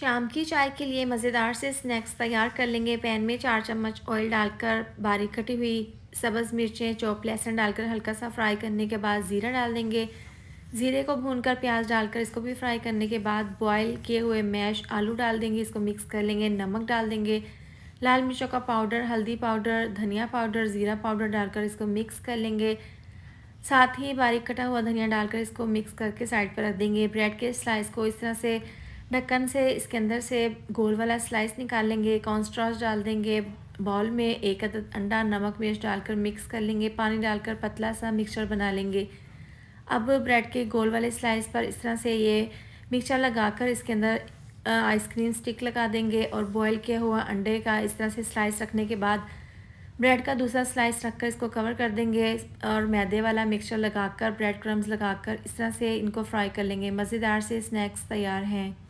शाम की चाय के लिए मज़ेदार से स्नैक्स तैयार कर लेंगे। पैन में 4 चम्मच ऑयल डालकर बारीक कटी हुई सब्ज़ मिर्चें, चॉप लहसुन डालकर हल्का सा फ्राई करने के बाद ज़ीरा डाल देंगे। ज़ीरे को भूनकर प्याज डालकर इसको भी फ्राई करने के बाद बॉयल किए हुए मैश आलू डाल देंगे। इसको मिक्स कर लेंगे, नमक डाल देंगे, लाल मिर्चों का पाउडर, हल्दी पाउडर, धनिया पाउडर, ज़ीरा पाउडर डालकर इसको मिक्स कर लेंगे। साथ ही बारीक कटा हुआ धनिया डालकर इसको मिक्स करके साइड पर रख देंगे। ब्रेड के स्लाइस को इस तरह से ढक्कन से इसके अंदर से गोल वाला स्लाइस निकाल लेंगे। कॉर्नस्टार्च डाल देंगे। बाउल में एक अदद अंडा नमक मिर्च डालकर मिक्स कर लेंगे। पानी डालकर पतला सा मिक्सचर बना लेंगे। अब ब्रेड के गोल वाले स्लाइस पर इस तरह से ये मिक्सचर लगाकर इसके अंदर आइसक्रीम स्टिक लगा देंगे और बॉयल किया हुआ अंडे का इस तरह से स्लाइस रखने के बाद ब्रेड का दूसरा स्लाइस रखकर इसको कवर कर देंगे और मैदे वाला मिक्सचर लगाकर ब्रेड क्रम्स लगाकर इस तरह से इनको फ्राई कर लेंगे। मज़ेदार से स्नैक्स तैयार हैं।